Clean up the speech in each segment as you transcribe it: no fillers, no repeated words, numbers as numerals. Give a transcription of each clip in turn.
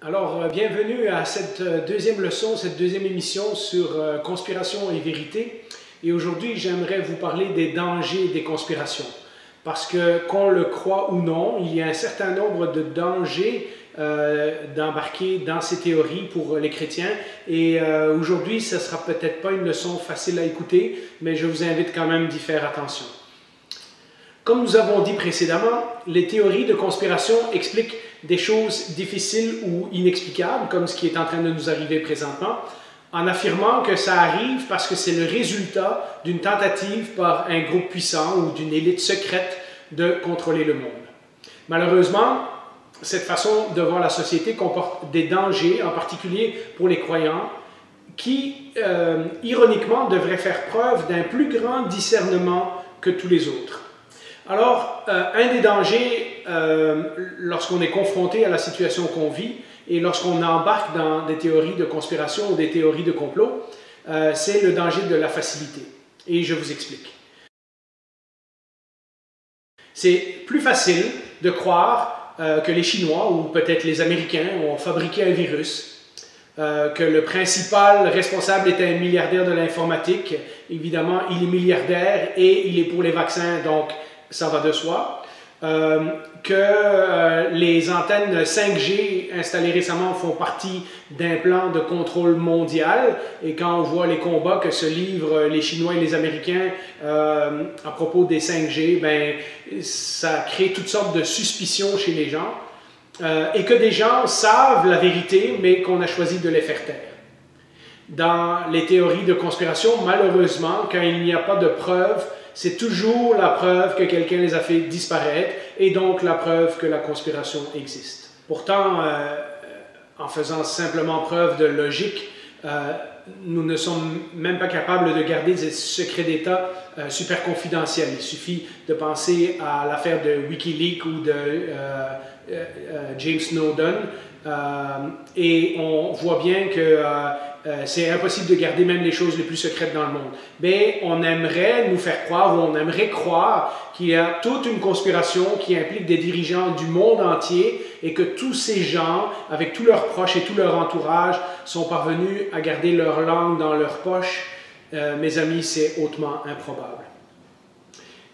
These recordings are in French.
Bienvenue à cette deuxième leçon, cette deuxième émission sur conspiration et vérité. Et aujourd'hui, j'aimerais vous parler des dangers des conspirations. Parce que, qu'on le croit ou non, il y a un certain nombre de dangers d'embarquer dans ces théories pour les chrétiens. Et aujourd'hui, ce ne sera peut-être pas une leçon facile à écouter, mais je vous invite quand même d'y faire attention. Comme nous avons dit précédemment, les théories de conspiration expliquent des choses difficiles ou inexplicables, comme ce qui est en train de nous arriver présentement, en affirmant que ça arrive parce que c'est le résultat d'une tentative par un groupe puissant ou d'une élite secrète de contrôler le monde. Malheureusement, cette façon de voir la société comporte des dangers, en particulier pour les croyants, qui, ironiquement, devraient faire preuve d'un plus grand discernement que tous les autres. Alors, un des dangers, lorsqu'on est confronté à la situation qu'on vit et lorsqu'on embarque dans des théories de conspiration ou des théories de complot, c'est le danger de la facilité. Et je vous explique. C'est plus facile de croire que les Chinois ou peut-être les Américains ont fabriqué un virus, que le principal responsable est un milliardaire de l'informatique. Évidemment, il est milliardaire et il est pour les vaccins, donc ça va de soi, que les antennes 5G installées récemment font partie d'un plan de contrôle mondial, et quand on voit les combats que se livrent les Chinois et les Américains à propos des 5G, ben, ça crée toutes sortes de suspicions chez les gens, et que des gens savent la vérité, mais qu'on a choisi de les faire taire. Dans les théories de conspiration, malheureusement, quand il n'y a pas de preuves, c'est toujours la preuve que quelqu'un les a fait disparaître et donc la preuve que la conspiration existe. Pourtant, en faisant simplement preuve de logique, nous ne sommes même pas capables de garder des secrets d'État super confidentiels. Il suffit de penser à l'affaire de Wikileaks ou de James Snowden et on voit bien que c'est impossible de garder même les choses les plus secrètes dans le monde. Mais on aimerait nous faire croire, ou on aimerait croire qu'il y a toute une conspiration qui implique des dirigeants du monde entier et que tous ces gens, avec tous leurs proches et tout leur entourage, sont parvenus à garder leur langue dans leur poche. Mes amis, c'est hautement improbable.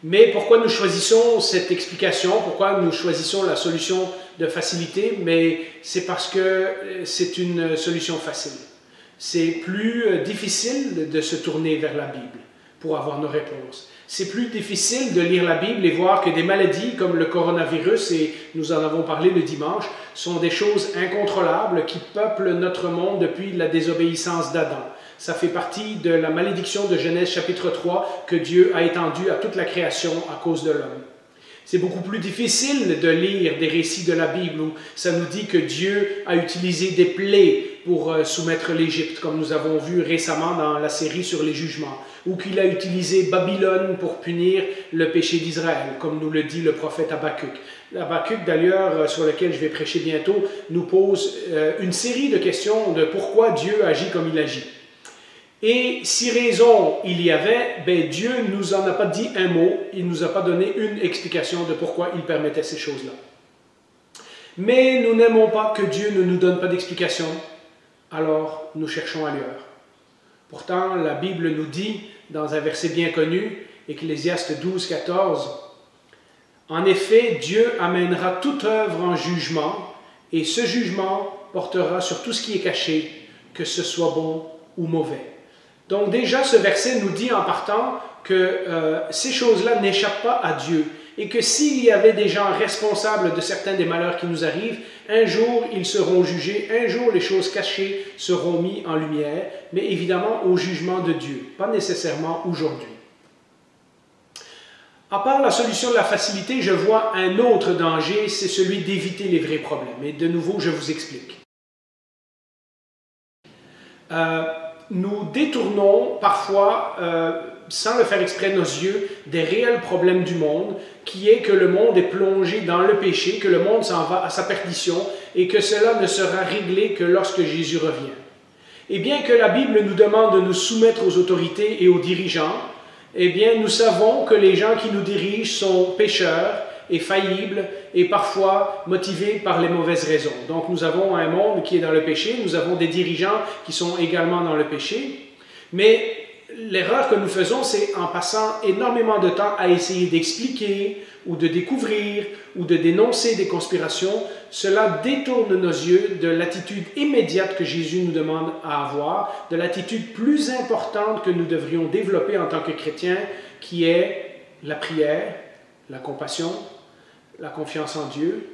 Mais pourquoi nous choisissons cette explication? Pourquoi nous choisissons la solution de facilité? Mais c'est parce que c'est une solution facile. C'est plus difficile de se tourner vers la Bible pour avoir nos réponses. C'est plus difficile de lire la Bible et voir que des maladies comme le coronavirus, et nous en avons parlé le dimanche, sont des choses incontrôlables qui peuplent notre monde depuis la désobéissance d'Adam. Ça fait partie de la malédiction de Genèse chapitre 3 que Dieu a étendue à toute la création à cause de l'homme. C'est beaucoup plus difficile de lire des récits de la Bible où ça nous dit que Dieu a utilisé des plaies pour soumettre l'Égypte, comme nous avons vu récemment dans la série sur les jugements, ou qu'il a utilisé Babylone pour punir le péché d'Israël, comme nous le dit le prophète Habakkuk. Habakkuk, d'ailleurs, sur lequel je vais prêcher bientôt, nous pose une série de questions de pourquoi Dieu agit comme il agit. Et si raison il y avait, ben Dieu ne nous en a pas dit un mot, il ne nous a pas donné une explication de pourquoi il permettait ces choses-là. Mais nous n'aimons pas que Dieu ne nous donne pas d'explication, alors nous cherchons ailleurs. Pourtant, la Bible nous dit, dans un verset bien connu, Ecclésiaste 12, 14, « En effet, Dieu amènera toute œuvre en jugement, et ce jugement portera sur tout ce qui est caché, que ce soit bon ou mauvais. » Donc déjà, ce verset nous dit en partant que ces choses-là n'échappent pas à Dieu et que s'il y avait des gens responsables de certains des malheurs qui nous arrivent, un jour ils seront jugés, un jour les choses cachées seront mises en lumière, mais évidemment au jugement de Dieu, pas nécessairement aujourd'hui. À part la solution de la facilité, je vois un autre danger, c'est celui d'éviter les vrais problèmes. Et de nouveau, je vous explique. Nous détournons parfois, sans le faire exprès de nos yeux, des réels problèmes du monde, qui est que le monde est plongé dans le péché, que le monde s'en va à sa perdition et que cela ne sera réglé que lorsque Jésus revient. Et bien que la Bible nous demande de nous soumettre aux autorités et aux dirigeants, eh bien nous savons que les gens qui nous dirigent sont pécheurs est faillible et parfois motivé par les mauvaises raisons. Donc nous avons un monde qui est dans le péché, nous avons des dirigeants qui sont également dans le péché, mais l'erreur que nous faisons, c'est en passant énormément de temps à essayer d'expliquer ou de découvrir ou de dénoncer des conspirations, cela détourne nos yeux de l'attitude immédiate que Jésus nous demande à avoir, de l'attitude plus importante que nous devrions développer en tant que chrétiens, qui est la prière, la compassion, la confiance en Dieu,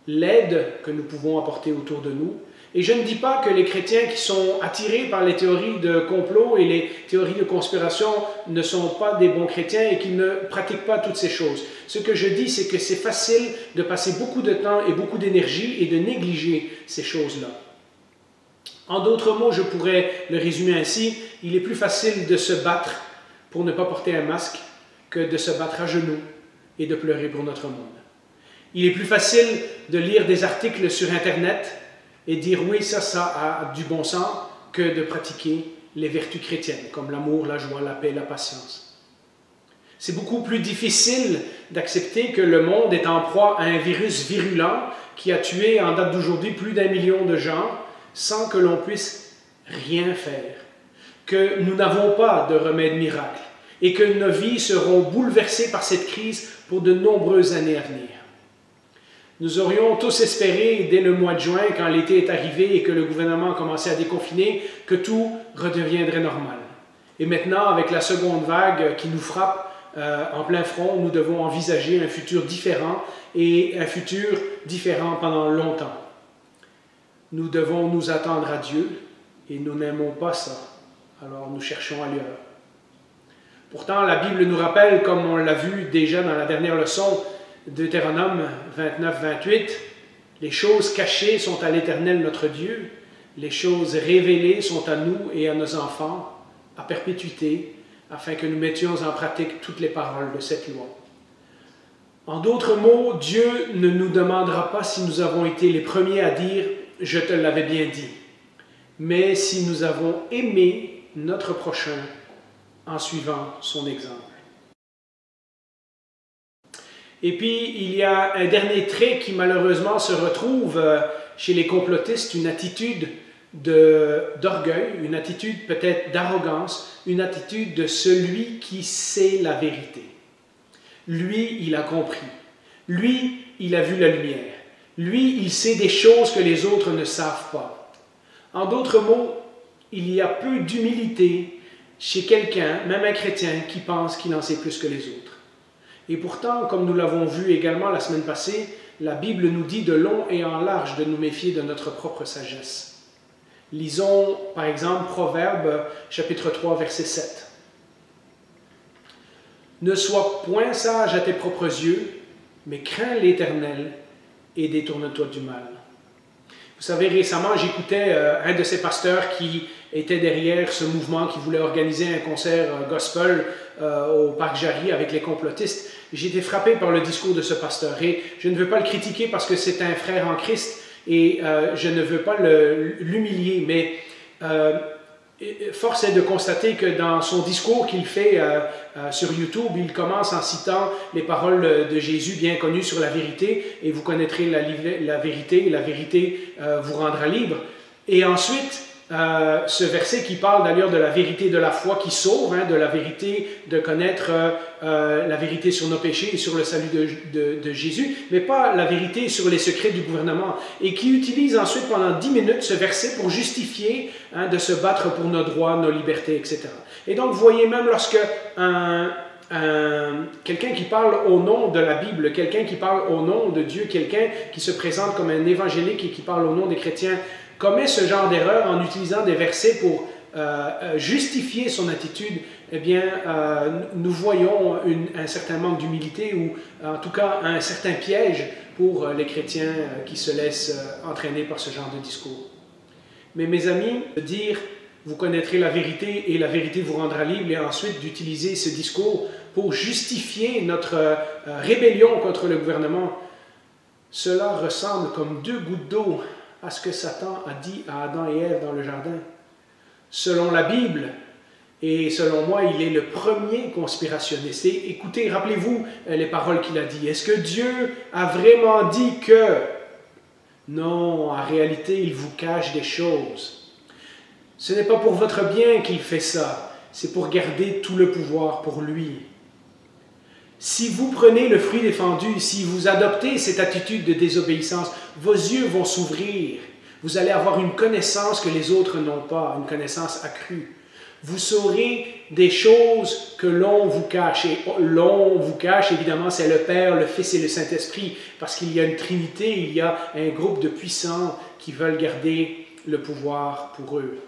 l'aide que nous pouvons apporter autour de nous. Et je ne dis pas que les chrétiens qui sont attirés par les théories de complot et les théories de conspiration ne sont pas des bons chrétiens et qu'ils ne pratiquent pas toutes ces choses. Ce que je dis, c'est que c'est facile de passer beaucoup de temps et beaucoup d'énergie et de négliger ces choses-là. En d'autres mots, je pourrais le résumer ainsi, il est plus facile de se battre pour ne pas porter un masque que de se battre à genoux et de pleurer pour notre monde. Il est plus facile de lire des articles sur Internet et dire oui, ça a du bon sens, que de pratiquer les vertus chrétiennes, comme l'amour, la joie, la paix, la patience. C'est beaucoup plus difficile d'accepter que le monde est en proie à un virus virulent qui a tué en date d'aujourd'hui plus d'1 million de gens sans que l'on puisse rien faire, que nous n'avons pas de remède miracle et que nos vies seront bouleversées par cette crise pour de nombreuses années à venir. Nous aurions tous espéré, dès le mois de juin, quand l'été est arrivé et que le gouvernement a commencé à déconfiner, que tout redeviendrait normal. Et maintenant, avec la seconde vague qui nous frappe en plein front, nous devons envisager un futur différent et un futur différent pendant longtemps. Nous devons nous attendre à Dieu et nous n'aimons pas ça, alors nous cherchons ailleurs. Pourtant, la Bible nous rappelle, comme on l'a vu déjà dans la dernière leçon, Deutéronome 29-28, les choses cachées sont à l'Éternel notre Dieu, les choses révélées sont à nous et à nos enfants, à perpétuité, afin que nous mettions en pratique toutes les paroles de cette loi. En d'autres mots, Dieu ne nous demandera pas si nous avons été les premiers à dire « je te l'avais bien dit », mais si nous avons aimé notre prochain en suivant son exemple. Et puis, il y a un dernier trait qui malheureusement se retrouve chez les complotistes, une attitude d'orgueil, une attitude peut-être d'arrogance, une attitude de celui qui sait la vérité. Lui, il a compris. Lui, il a vu la lumière. Lui, il sait des choses que les autres ne savent pas. En d'autres mots, il y a peu d'humilité chez quelqu'un, même un chrétien, qui pense qu'il en sait plus que les autres. Et pourtant, comme nous l'avons vu également la semaine passée, la Bible nous dit de long et en large de nous méfier de notre propre sagesse. Lisons par exemple Proverbes chapitre 3 verset 7. « Ne sois point sage à tes propres yeux, mais crains l'Éternel et détourne-toi du mal. » Vous savez, récemment, j'écoutais un de ces pasteurs qui était derrière ce mouvement, qui voulait organiser un concert gospel au Parc Jarry avec les complotistes. J'ai été frappé par le discours de ce pasteur et je ne veux pas le critiquer parce que c'est un frère en Christ et je ne veux pas l'humilier, mais force est de constater que dans son discours qu'il fait sur YouTube, il commence en citant les paroles de Jésus bien connues sur la vérité, et vous connaîtrez la vérité, et la vérité vous rendra libre. Et ensuite, ce verset qui parle d'ailleurs de la vérité de la foi qui sauve, de la vérité de connaître la vérité sur nos péchés et sur le salut de Jésus, mais pas la vérité sur les secrets du gouvernement, et qui utilise ensuite pendant 10 minutes ce verset pour justifier de se battre pour nos droits, nos libertés, etc. Et donc, vous voyez, même lorsque quelqu'un qui parle au nom de la Bible, quelqu'un qui parle au nom de Dieu, quelqu'un qui se présente comme un évangélique et qui parle au nom des chrétiens, commet ce genre d'erreur en utilisant des versets pour justifier son attitude, eh bien, nous voyons un certain manque d'humilité ou en tout cas un certain piège pour les chrétiens qui se laissent entraîner par ce genre de discours. Mais mes amis, de dire « vous connaîtrez la vérité et la vérité vous rendra libre » et ensuite d'utiliser ce discours pour justifier notre rébellion contre le gouvernement, cela ressemble comme 2 gouttes d'eau à ce que Satan a dit à Adam et Ève dans le jardin. Selon la Bible, Et selon moi, il est le premier conspirationniste. Et écoutez, rappelez-vous les paroles qu'il a dit. Est-ce que Dieu a vraiment dit que... Non, en réalité, il vous cache des choses. Ce n'est pas pour votre bien qu'il fait ça, c'est pour garder tout le pouvoir pour lui. Si vous prenez le fruit défendu, si vous adoptez cette attitude de désobéissance, vos yeux vont s'ouvrir. Vous allez avoir une connaissance que les autres n'ont pas, une connaissance accrue. Vous saurez des choses que l'on vous cache. Et l'on vous cache, évidemment, c'est le Père, le Fils et le Saint-Esprit, parce qu'il y a une Trinité, il y a un groupe de puissants qui veulent garder le pouvoir pour eux.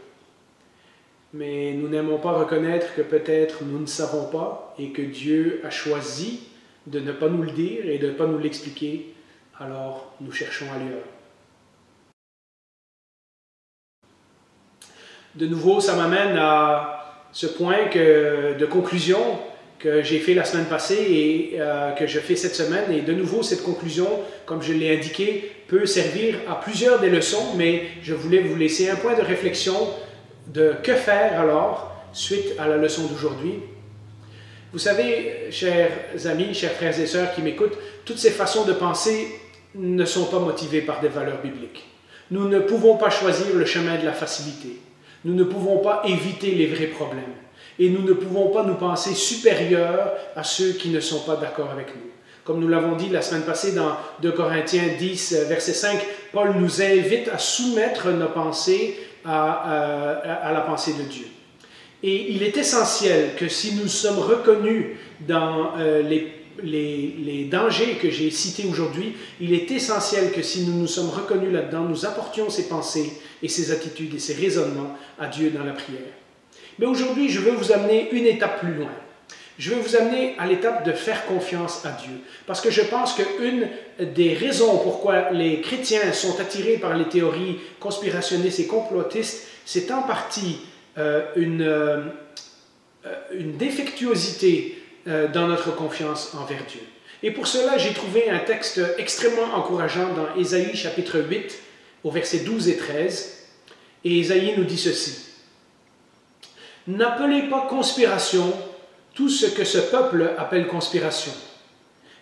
Mais nous n'aimons pas reconnaître que peut-être nous ne savons pas et que Dieu a choisi de ne pas nous le dire et de ne pas nous l'expliquer, alors nous cherchons ailleurs. De nouveau, ça m'amène à ce point de conclusion que j'ai fait la semaine passée et que je fais cette semaine. Et de nouveau, cette conclusion, comme je l'ai indiqué, peut servir à plusieurs des leçons, mais je voulais vous laisser un point de réflexion de que faire alors suite à la leçon d'aujourd'hui. Vous savez, chers amis, chers frères et sœurs qui m'écoutent, toutes ces façons de penser ne sont pas motivées par des valeurs bibliques. Nous ne pouvons pas choisir le chemin de la facilité. Nous ne pouvons pas éviter les vrais problèmes. Et nous ne pouvons pas nous penser supérieurs à ceux qui ne sont pas d'accord avec nous. Comme nous l'avons dit la semaine passée dans 2 Corinthiens 10, verset 5, Paul nous invite à soumettre nos pensées à la pensée de Dieu. Et il est essentiel que si nous sommes reconnus dans les dangers que j'ai cités aujourd'hui, il est essentiel que si nous nous sommes reconnus là-dedans, nous apportions ces pensées et ces attitudes et ces raisonnements à Dieu dans la prière. Mais aujourd'hui, je veux vous amener une étape plus loin. Je veux vous amener à l'étape de faire confiance à Dieu. Parce que je pense qu'une des raisons pourquoi les chrétiens sont attirés par les théories conspirationnistes et complotistes, c'est en partie une défectuosité dans notre confiance envers Dieu. Et pour cela, j'ai trouvé un texte extrêmement encourageant dans Ésaïe chapitre 8, au verset 12 et 13. Et Ésaïe nous dit ceci. « N'appelez pas conspiration tout ce que ce peuple appelle conspiration.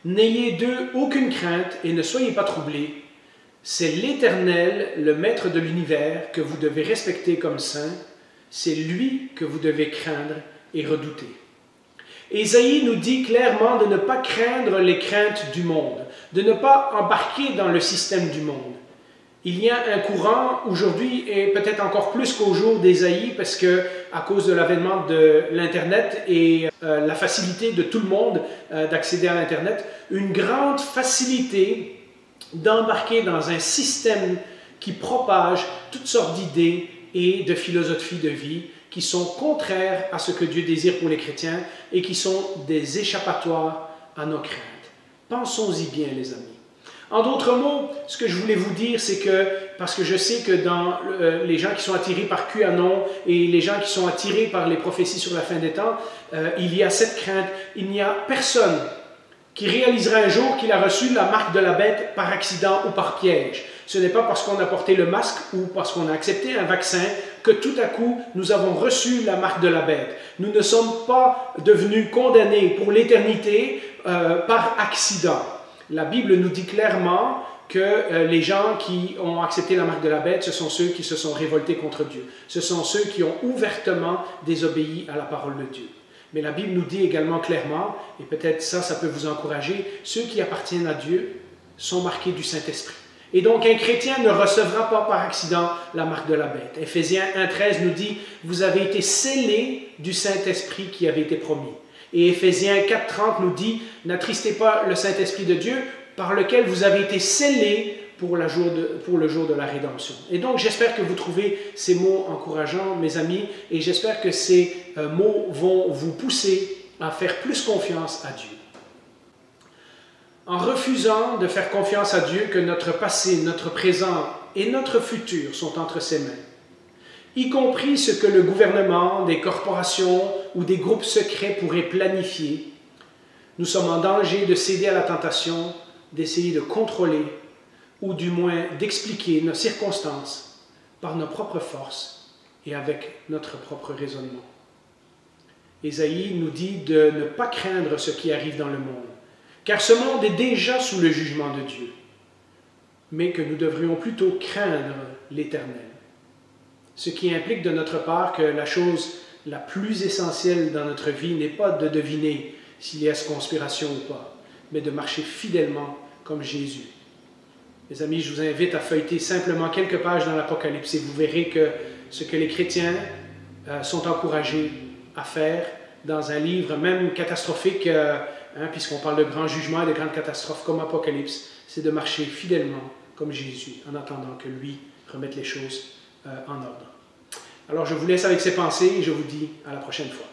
N'ayez d'eux aucune crainte et ne soyez pas troublés. C'est l'Éternel, le Maître de l'univers, que vous devez respecter comme saint. C'est lui que vous devez craindre et redouter. » Ésaïe nous dit clairement de ne pas craindre les craintes du monde, de ne pas embarquer dans le système du monde. Il y a un courant aujourd'hui, et peut-être encore plus qu'au jour d'Ésaïe, parce que à cause de l'avènement de l'Internet et la facilité de tout le monde d'accéder à l'Internet, une grande facilité d'embarquer dans un système qui propage toutes sortes d'idées et de philosophies de vie qui sont contraires à ce que Dieu désire pour les chrétiens et qui sont des échappatoires à nos craintes. Pensons-y bien, les amis. En d'autres mots, ce que je voulais vous dire, c'est que, parce que je sais que dans les gens qui sont attirés par QAnon et les gens qui sont attirés par les prophéties sur la fin des temps, il y a cette crainte. Il n'y a personne qui réalisera un jour qu'il a reçu la marque de la bête par accident ou par piège. Ce n'est pas parce qu'on a porté le masque ou parce qu'on a accepté un vaccin que tout à coup nous avons reçu la marque de la bête. Nous ne sommes pas devenus condamnés pour l'éternité par accident. La Bible nous dit clairement que les gens qui ont accepté la marque de la bête, ce sont ceux qui se sont révoltés contre Dieu. Ce sont ceux qui ont ouvertement désobéi à la parole de Dieu. Mais la Bible nous dit également clairement, et peut-être ça peut vous encourager, ceux qui appartiennent à Dieu sont marqués du Saint-Esprit. Et donc un chrétien ne recevra pas par accident la marque de la bête. Éphésiens 1,13 nous dit, vous avez été scellés du Saint-Esprit qui avait été promis. Et Éphésiens 4,30 nous dit, n'attristez pas le Saint-Esprit de Dieu, par lequel vous avez été scellés pour le jour de la rédemption. Et donc j'espère que vous trouvez ces mots encourageants, mes amis, et j'espère que ces mots vont vous pousser à faire plus confiance à Dieu. En refusant de faire confiance à Dieu que notre passé, notre présent et notre futur sont entre ses mains, y compris ce que le gouvernement, des corporations ou des groupes secrets pourraient planifier, nous sommes en danger de céder à la tentation, d'essayer de contrôler ou du moins d'expliquer nos circonstances par nos propres forces et avec notre propre raisonnement. Ésaïe nous dit de ne pas craindre ce qui arrive dans le monde, car ce monde est déjà sous le jugement de Dieu, mais que nous devrions plutôt craindre l'Éternel. Ce qui implique de notre part que la chose la plus essentielle dans notre vie n'est pas de deviner s'il y a conspiration ou pas, mais de marcher fidèlement comme Jésus. Mes amis, je vous invite à feuilleter simplement quelques pages dans l'Apocalypse et vous verrez que ce que les chrétiens sont encouragés à faire dans un livre même catastrophique, puisqu'on parle de grands jugements et de grandes catastrophes comme Apocalypse, c'est de marcher fidèlement comme Jésus en attendant que lui remette les choses en ordre. Alors je vous laisse avec ces pensées et je vous dis à la prochaine fois.